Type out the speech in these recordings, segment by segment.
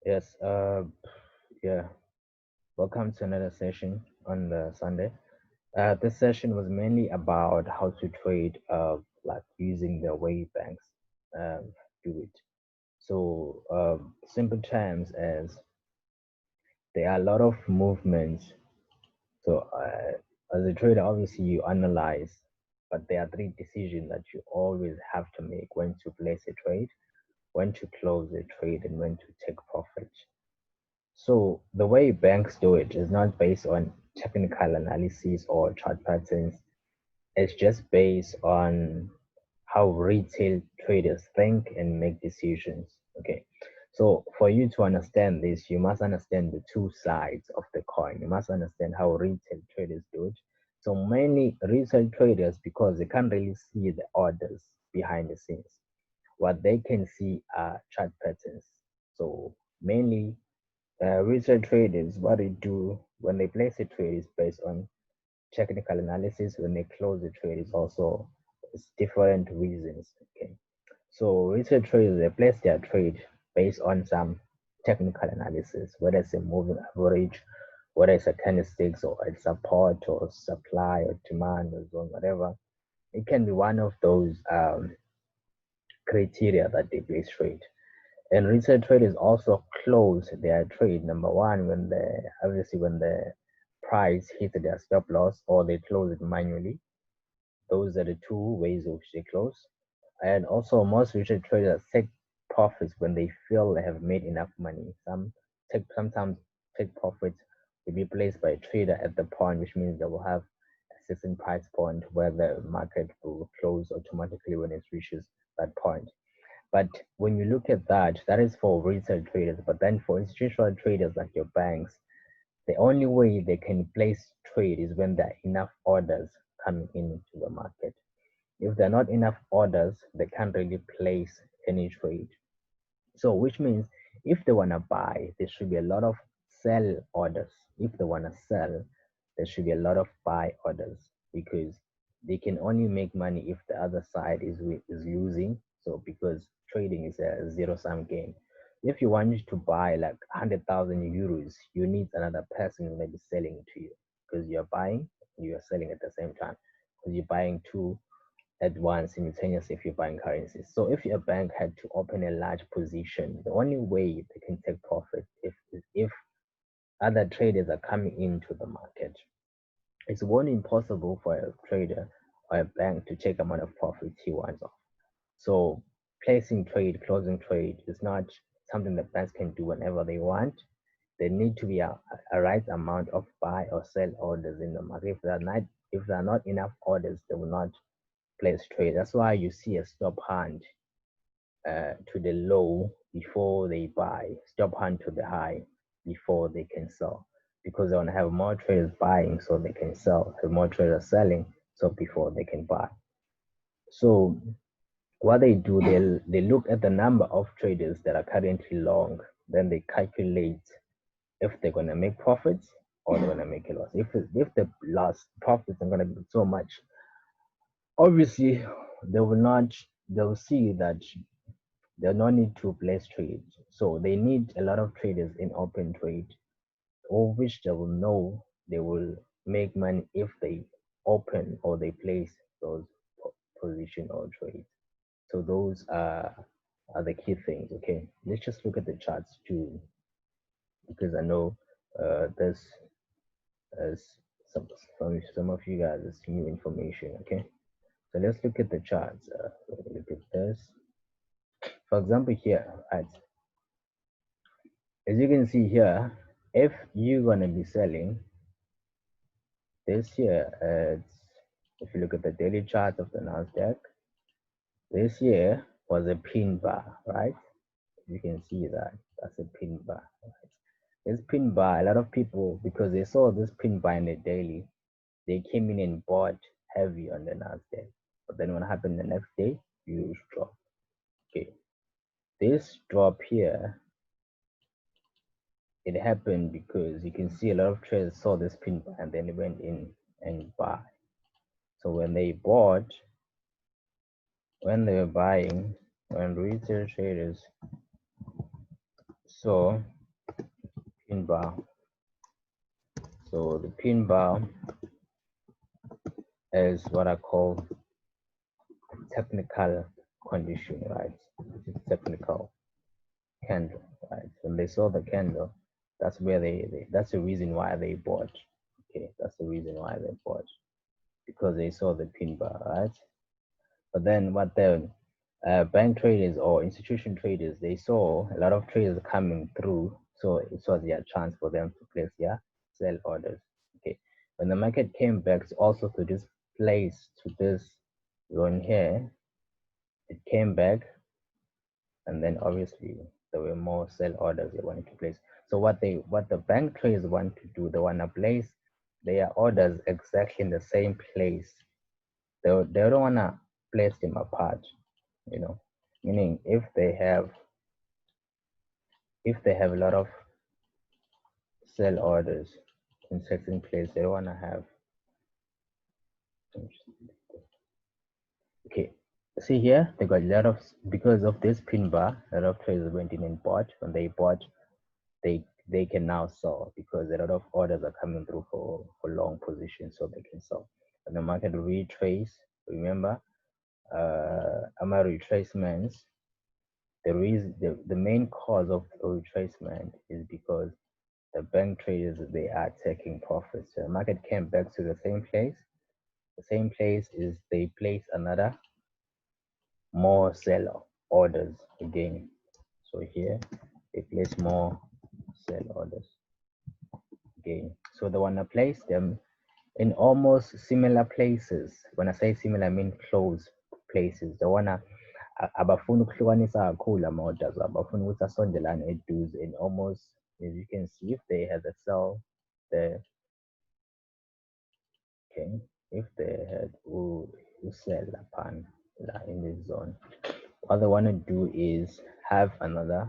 Yes, yeah. Welcome to another session on the Sunday. This session was mainly about how to trade, like using the way banks do it. So, simple terms as there are a lot of movements. So, as a trader, obviously you analyze, but there are three decisions that you always have to make: when to place a trade, when to close a trade, and when to take profit. So the way banks do it is not based on technical analysis or chart patterns. It's just based on how retail traders think and make decisions. Okay. So for you to understand this, you must understand the two sides of the coin. You must understand how retail traders do it. So many retail traders, because they can't really see the orders behind the scenes, what they can see are chart patterns. So mainly research traders, what they do when they place a trade is based on technical analysis. When they close the trade is also it's different reasons. Okay, so research traders they place their trade based on some technical analysis, whether it's a moving average, whether it's a candlesticks or a support or supply or demand or zone, whatever. It can be one of those criteria that they place trade. And retail traders also close their trade number one when the price hits their stop loss or they close it manually. Those are the two ways of they close. And also most retail traders take profits when they feel they have made enough money. Sometimes take profits will be placed by a trader at the point, which means they will have a certain price point where the market will close automatically when it reaches that point. But when you look at that, that is for retail traders. But then for institutional traders like your banks, the only way they can place trade is when there are enough orders coming into the market. If there are not enough orders, they can't really place any trade. So, which means if they want to buy, there should be a lot of sell orders. If they want to sell, there should be a lot of buy orders because they can only make money if the other side is losing. So, because trading is a zero sum game. If you want to buy like 100,000 euros, you need another person who may be selling to you because you're buying and you're selling at the same time because you're buying two at once simultaneously if you're buying currencies. So if your bank had to open a large position, the only way they can take profit if other traders are coming into the market. It's only impossible for a trader or a bank to take amount of profit he wants off. So placing trade, closing trade is not something that banks can do whenever they want. There need to be a right amount of buy or sell orders in the market. If there are not enough orders, they will not place trade. That's why you see a stop hand to the low before they buy, stop hand to the high before they can sell. Because they want to have more traders buying so they can sell, have more traders selling so before they can buy. So what they do, they look at the number of traders that are currently long, then they calculate if they're gonna make profits or they're gonna make a loss. If the loss profits are gonna be so much, obviously they will not they'll see that there's no need to place trades. So they need a lot of traders in open trade, of which they will know they will make money if they open or they place those position or trades. So those are the key things. Okay, let's just look at the charts too, because I know there's as some of you guys is new information. Okay, so let's look at the charts. Look at this. For example, here, right, as you can see here, if you're gonna be selling this year, if you look at the daily chart of the Nasdaq, this year was a pin bar, right? You can see that that's a pin bar. Right? This pin bar, a lot of people because they saw this pin bar in the daily, they came in and bought heavy on the Nasdaq. But then what happened the next day? Huge drop. Okay, this drop here it happened because you can see a lot of traders saw this pin bar and then they went in and buy. So when they bought, when they were buying, when retail traders So pin bar. So the pin bar is what I call technical condition, right? It's technical candle, right? When they saw the candle, that's where that's the reason why they bought. Okay, that's the reason why they bought, because they saw the pin bar, right? But then what the bank traders or institution traders, they saw a lot of traders coming through, so it was their chance for them to place their sell orders. Okay, when the market came back also to this place, to this zone here, it came back, and then obviously there were more sell orders they wanted to place. So what the bank traders want to do, they want to place their orders exactly in the same place. They don't want to place them apart, you know, meaning if they have a lot of sell orders in certain place, they don't want to have. Okay, see here, they got a lot of, because of this pin bar, a lot of traders went in and bought. When they bought, they can now sell because a lot of orders are coming through for long positions, so they can sell. And the market retrace, remember, AMA retracements, the main cause of retracement is because the bank traders, they are taking profits. So the market came back to the same place. The same place is they place another more sell orders again. So here they place more sell orders again. So they want to place them in almost similar places. When I say similar, I mean close places. They wanna abafuna ukuhlukanisa kakhulu ama-orders, abafuna ukuthi asondelane eduze, and almost, as you can see, if they had a sell there, okay, if they had to sell upon in this zone, what they want to do is have another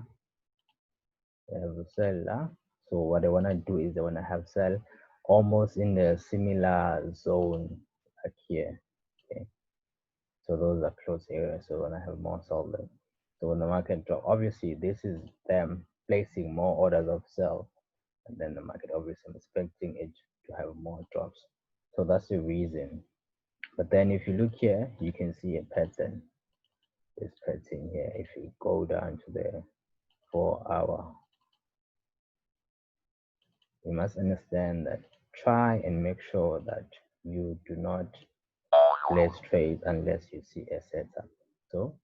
have a sell. So what they want to do is they want to have sell almost in the similar zone, like here. Okay, so those are close areas, so when I have more solid. So when the market drop, obviously this is them placing more orders of sell, and then the market obviously I'm expecting it to have more drops. So that's the reason. But then if you look here, you can see a pattern. This pattern here, if you go down to the 4 hour, you must understand that try and make sure that you do not place trades unless you see a setup. So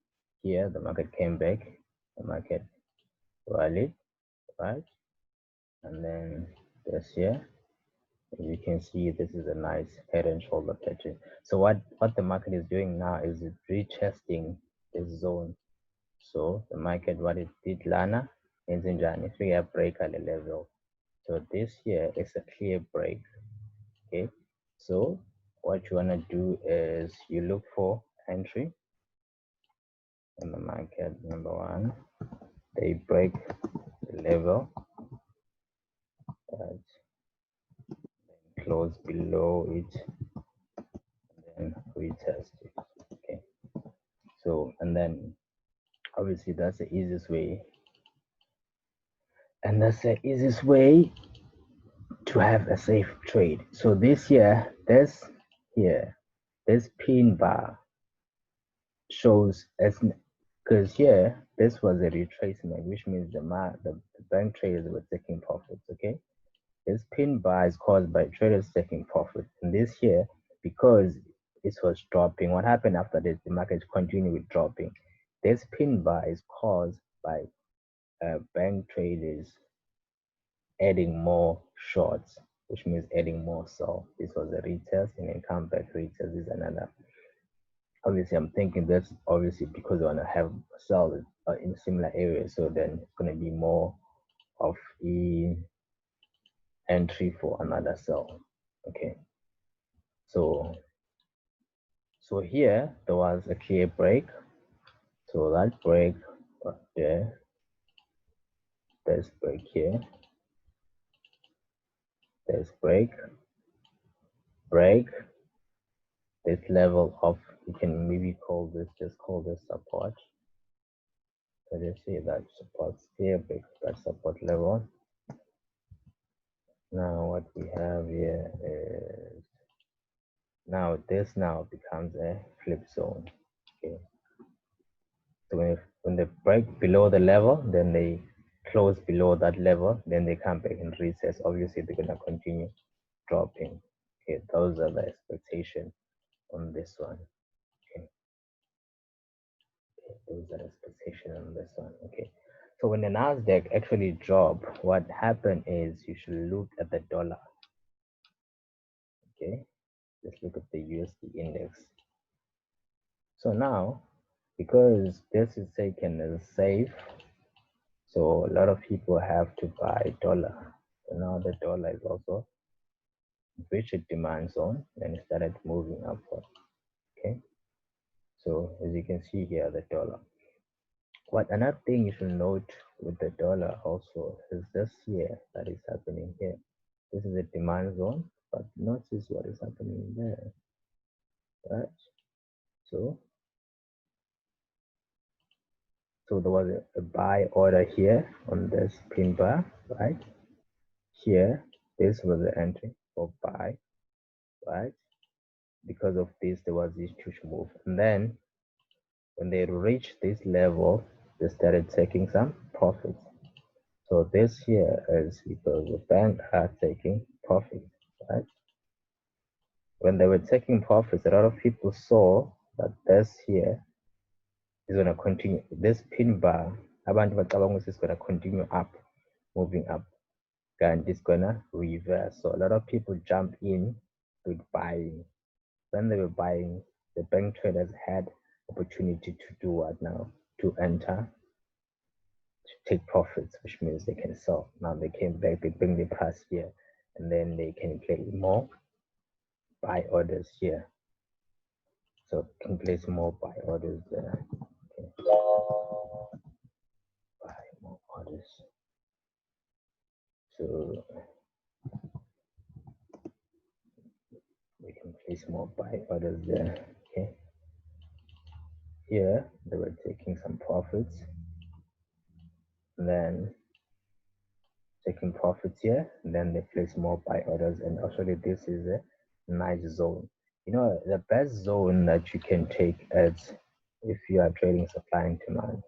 here the market came back, the market rallied, right? And then this here, as you can see, this is a nice head and shoulder pattern. So what the market is doing now is it retesting this zone. So the market, what it did lana is in Jan, we have break at a level. So this here is a clear break. Okay, so what you want to do is you look for entry in the market. Number one, they break the level, right, close below it, and then retest it. Okay, so and then obviously that's the easiest way, and that's the easiest way to have a safe trade. So this here, this pin bar shows as, because here this was a retracement, which means the bank traders were taking profits. Okay, this pin bar is caused by traders taking profit, and this here, because it was dropping, what happened after this, the market continued with dropping. This pin bar is caused by bank traders adding more shorts, which means adding more sell. This was a retest, and then come back retest is another. Obviously I'm thinking that's obviously because I want to have sell in similar areas, so then it's going to be more of a entry for another sell. Okay, so here there was a clear break, so that break right there, there's break here, there's break, this level of, you can maybe call this, just call this support, So you see that supports here, that support level. Now what we have here is now this now becomes a flip zone. Okay. So when they break below the level, then they close below that level, then they come back and recess. Obviously, they're gonna continue dropping. Okay, those are the expectation on this one. Okay, those are the expectation on this one. Okay, so when the Nasdaq actually drop, what happened is you should look at the dollar. Okay, let's look at the USD index. So now, because this is taken as safe, so a lot of people have to buy dollar. So now the dollar is also reached a demand zone and it started moving upward. Okay, so as you can see here, the dollar. What another thing you should note with the dollar also is this here that is happening here. This is a demand zone, but notice what is happening there, right? So, so there was a buy order here on this pin bar, right? Here, this was the entry for buy, right? Because of this, there was this huge move, and then when they reached this level, they started taking some profits. So this here is because the bank are taking profits, right? When they were taking profits, a lot of people saw that this here is going to continue. This pin bar, abantu bacabanga is going to continue up, moving up, and it's going to reverse. So a lot of people jump in with buying. When they were buying, the bank traders had opportunity to do what now? To enter, to take profits, which means they can sell. Now they came back, they bring the price here, and then they can place more buy orders here. So can place more buy orders there. Okay. Buy more orders. So we can place more buy orders there. Okay. Here they were taking some profits. And then taking profits here, and then they place more buy orders, and actually this is a nice zone. You know, the best zone that you can take as if you are trading supply and demand,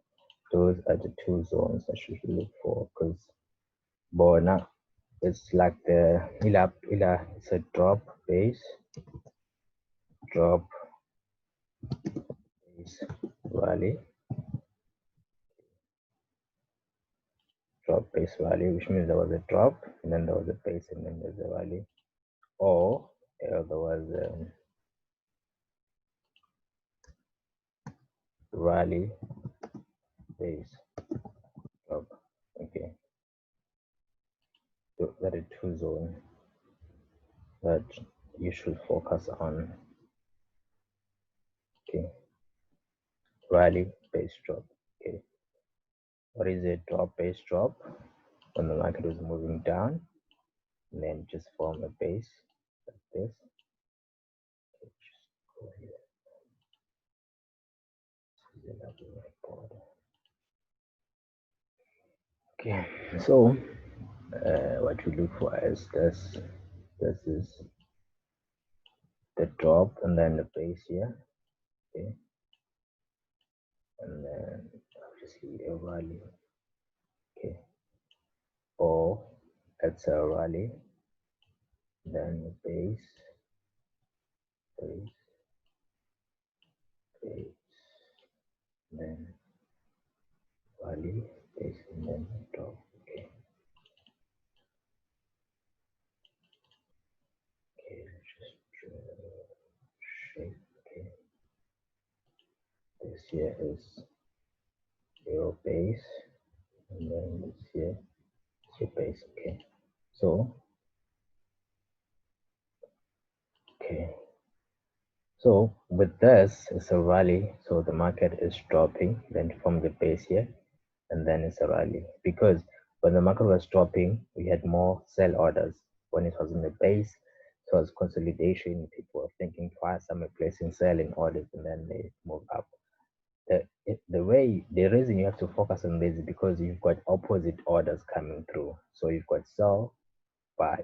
those are the two zones that you should look for, because now it's like the ila it's a drop base rally, drop base rally, which means there was a drop and then there was a base and then there's a rally, or there was a rally base drop. Okay, so that is two zones that you should focus on. Okay, rally base drop. Okay, what is a drop base drop? When the market is moving down, and then just form a base like this. Okay, just go here. Okay, so what you look for is this. This is the drop and then the base here. Okay, and then obviously a rally. Okay, or it's a rally, then the base, base, base, then rally, base, and then drop. Okay, okay, just shape. Okay, this here is your base, and then this here is your base. Okay, so okay, so with this it's a rally, so the market is dropping then from the base here, and then it's a rally, because when the market was dropping we had more sell orders. When it was in the base, so it was consolidation, people were thinking twice, some were placing selling orders, and then they move up. the reason you have to focus on this is because you've got opposite orders coming through. So you've got sell, buy,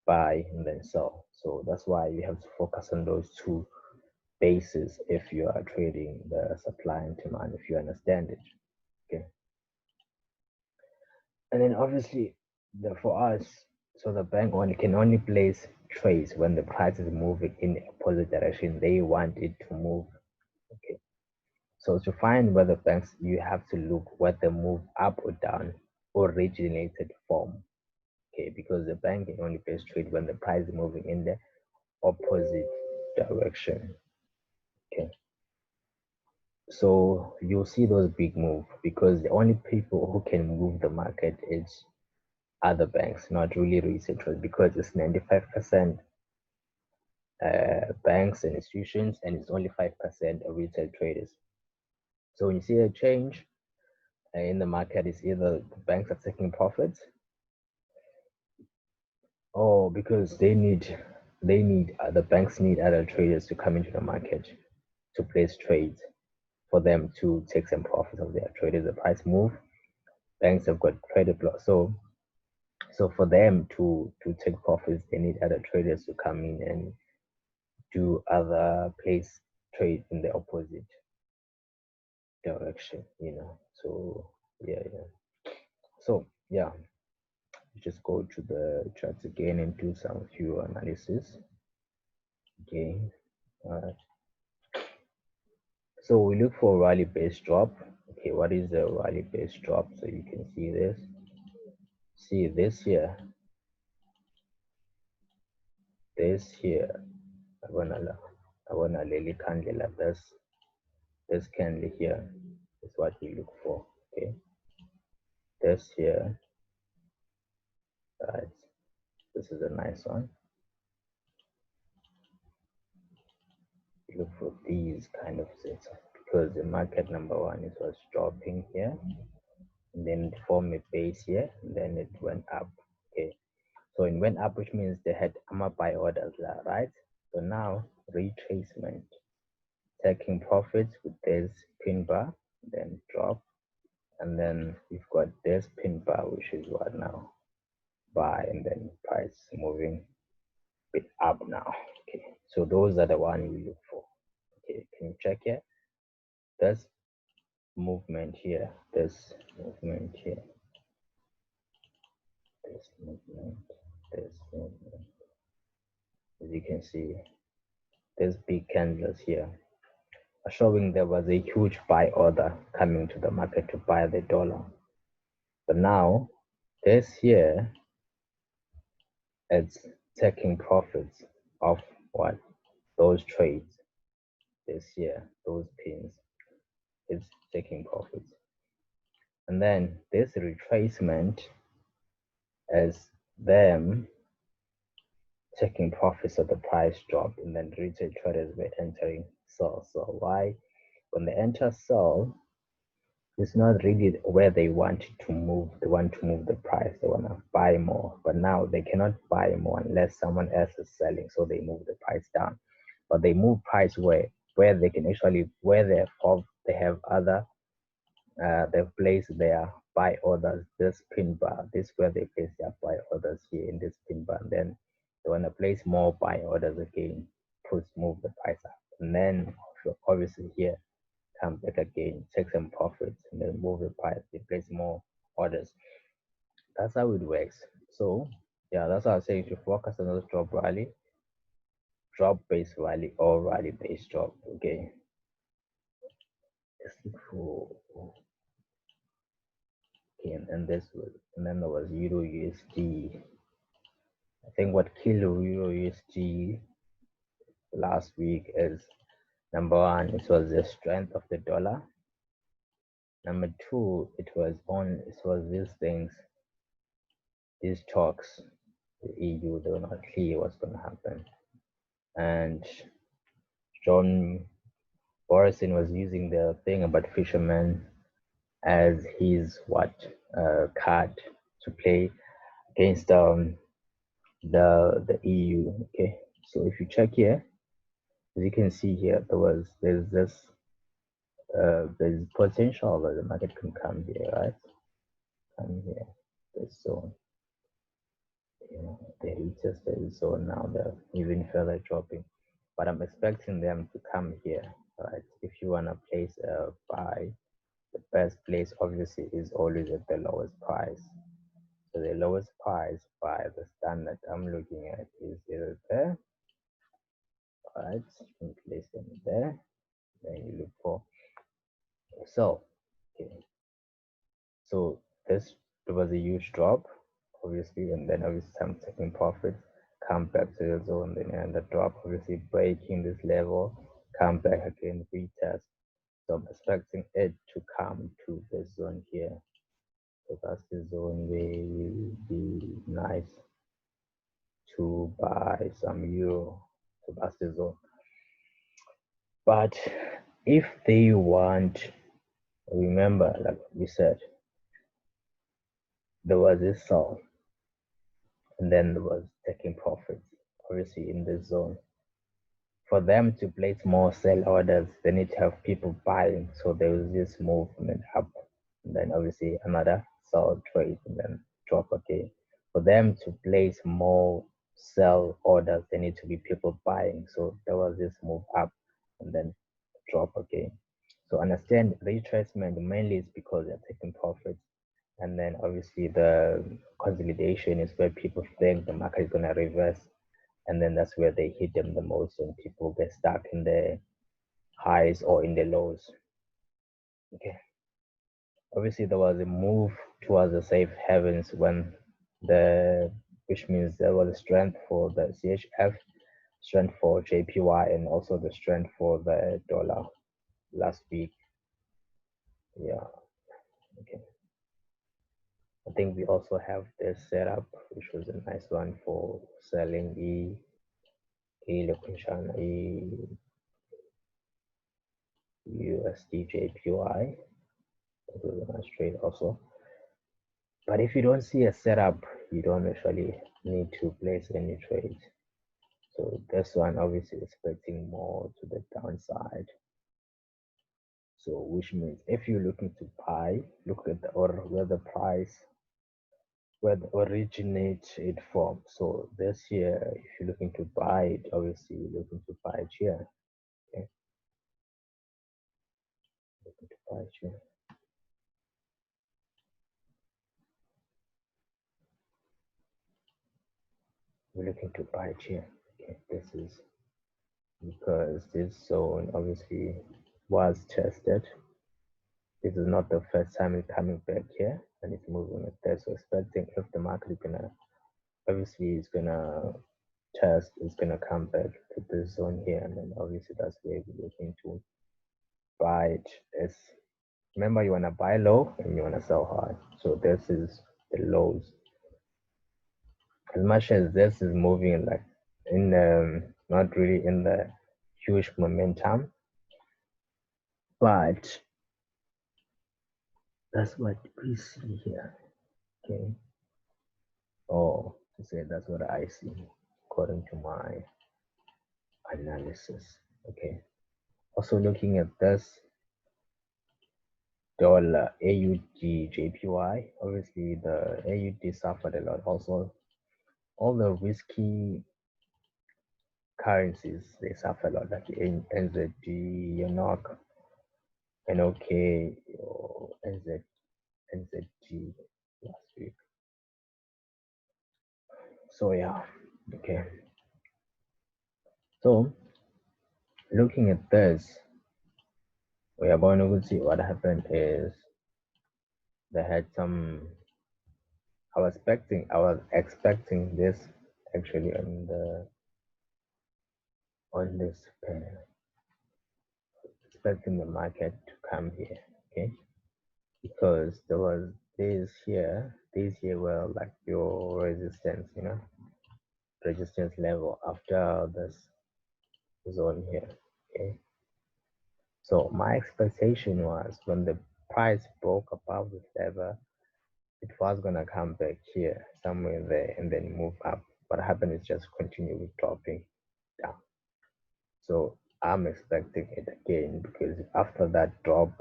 buy, and then sell. So that's why you have to focus on those two bases if you are trading the supply and demand, if you understand it. Okay. And then obviously for us, so the bank only can only place trades when the price is moving in the opposite direction they want it to move. Okay. So to find whether banks, you have to look whether move up or down originated from. Okay, because the bank can only place trade when the price is moving in the opposite direction. Okay. So you'll see those big move because the only people who can move the market is other banks, not really retail, because it's 95% banks and institutions and it's only 5% of retail traders. So when you see a change in the market, it's either the banks are taking profits or because the banks need other traders to come into the market to place trades for them to take some profits of their trade. As the price move, banks have got credit loss. So for them to take profits, they need other traders to come in and do other place trade in the opposite direction, you know. So yeah. So yeah, just go to the charts again and do some few analysis. Okay. All right. So we look for rally based drop. Okay, what is the rally based drop? So you can see this. See this here. This here. I wanna lily candle like this. This candle here is what we look for. Okay. This here. Right. This is a nice one. Look for these kind of sets because the market number one is was dropping here and then it formed a base here and then it went up. Okay, so it went up, which means they had buy orders there, right? So now retracement, taking profits with this pin bar, then drop, and then you've got this pin bar, which is what now buy, and then price moving bit up now. Okay, so those are the one we look for. Okay, can you check here? There's movement here, this movement here, this movement, this movement. As you can see, there's big candles here showing there was a huge buy order coming to the market to buy the dollar. But now this here, it's taking profits of what? Those trades. This here, those pins, it's taking profits. And then this retracement is them taking profits of the price drop, and then retail traders were entering sell. So why? When they enter sell, it's not really where they want to move. They want to move the price. They want to buy more, but now they cannot buy more unless someone else is selling. So they move the price down, but they move price where they can actually where they have other they've placed their buy orders, this pin bar, this where they place their buy orders here in this pin bar. And then they want to place more buy orders again, move the price up. And then obviously here, come back again, take some profits, and then move the price, they place more orders. That's how it works. So yeah, that's why I say you should focus on those drop based rally or rally based drop. Okay. Let's look for and then there was Euro USD. I think what killed Euro USD last week is number one, it was the strength of the dollar. Number two, it was these things, these talks, the EU, they were not clear what's gonna happen. And John Morrison was using the thing about fishermen as his card to play against the EU. Okay, so if you check here, as you can see here, there's this there's potential that the market can come here, right? Come here, this zone. They retested this zone now. They're even further dropping, but I'm expecting them to come here, right? If you wanna place a buy, the best place obviously is always at the lowest price. So the lowest price by the standard I'm looking at is either there, right? You can place them there. Then you look for so okay. So this was a huge drop, obviously, and then obviously I'm taking profits, come back to the zone, then and the drop, obviously breaking this level, come back again, retest. So I'm expecting it to come to the zone here. So that's the zone where will be nice to buy some euro. So that's the zone. But if they want, remember, like we said, there was this sell and then there was taking profits, obviously in this zone. For them to place more sell orders, they need to have people buying. So there was this movement up, and then obviously another sell trade, and then drop again. For them to place more sell orders, they need to be people buying. So there was this move up, and then drop again. So understand retracement mainly is because they're taking profits. And then obviously the consolidation is where people think the market is going to reverse, and then that's where they hit them the most and people get stuck in the highs or in the lows. Okay, obviously there was a move towards the safe havens when the which means there was a strength for the CHF, strength for JPY, and also the strength for the dollar last week. Yeah, okay. I think we also have this setup, which was a nice one for selling USD JPY. It was a nice trade also. But if you don't see a setup, you don't actually need to place any trades. So this one obviously expecting more to the downside. So which means if you're looking to buy, look at the order where the price where the originates it from. So this here, if you're looking to buy it, obviously you're looking to buy it here. Okay, looking to buy it here. We're looking to buy it here. Okay, this is because this zone obviously was tested. This is not the first time it's coming back here and it's moving like that. So expecting if the market is gonna obviously it's gonna test, it's gonna come back to this zone here, and then obviously that's where we're looking to buy it. As remember, you wanna buy low and you wanna sell high. So this is the lows. As much as this is moving like in not really in the huge momentum, but that's what we see here. Okay. Or to say that's what I see according to my analysis. Okay. Also looking at this dollar AUD JPY, obviously the AUD suffered a lot. Also, all the risky currencies they suffer a lot, like NZD, NOK, NOK, or NZG last week. So yeah, okay. So looking at this, we are going to see what happened is they had some. I was expecting this actually on this pair, expecting the market to come here, okay? Because there was these here were like your resistance, resistance level after this zone here, okay? So my expectation was when the price broke above this level, it was gonna come back here somewhere there and then move up. What happened is just continue with dropping down. So I'm expecting it again because after that drop,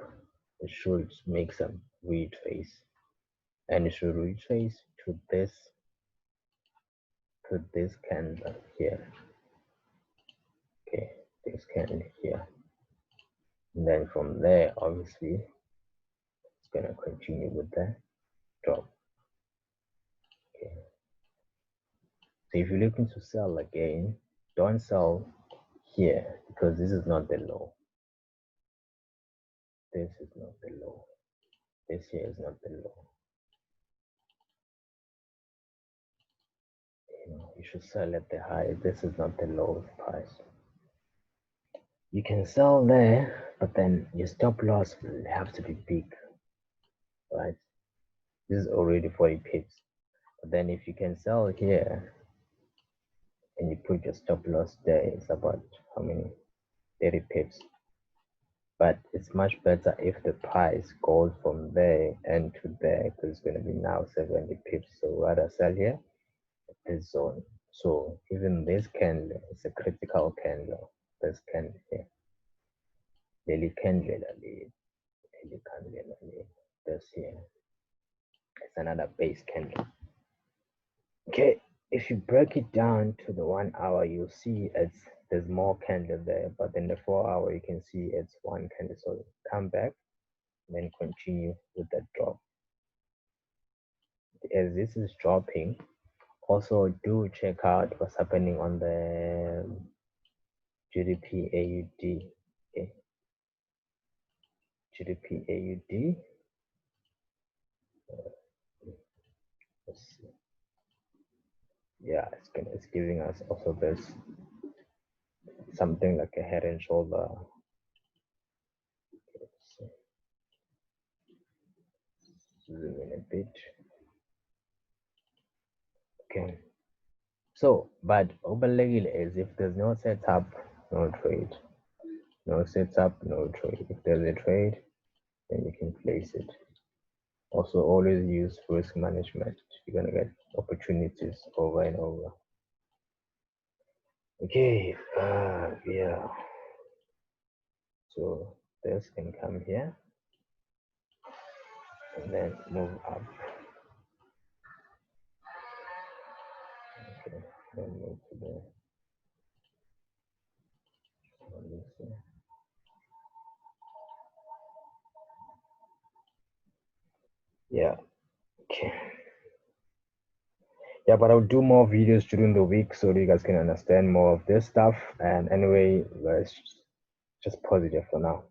it should make some retrace, and it should retrace to this candle here. Okay, this candle here. And then from there, obviously, it's gonna continue with the drop. Okay. So if you're looking to sell again, don't sell here because this is not the low. This is not the low. This here is not the low. You should sell at the high. This is not the lowest price. You can sell there, but then your stop loss will have to be big, right? This is already 40 pips. But then if you can sell here and you put your stop loss there, it's about how many? 30 pips. But it's much better if the price goes from there and to there, because it's going to be now 70 pips. So rather sell here at this zone. So even this candle is a critical candle. This candle here. Daily candle, this here. It's another base candle. Okay, if you break it down to the 1 hour, you'll see there's more candle there, but in the 4 hour you can see it's one candle. So come back, then continue with that drop. As this is dropping, also do check out what's happening on the GDP AUD. Okay, GDP AUD. Let's see. Yeah, it's giving us also this something like a head and shoulder. Zoom in a bit. Okay. So, but overlay is if there's no setup, no trade. No setup, no trade. If there's a trade, then you can place it. Also, always use risk management. You're gonna get opportunities over and over. Okay, yeah. So this can come here and then move up. Okay, then move to the yeah. Okay. Yeah, but I'll do more videos during the week so that you guys can understand more of this stuff. And anyway, let's just pause it here for now.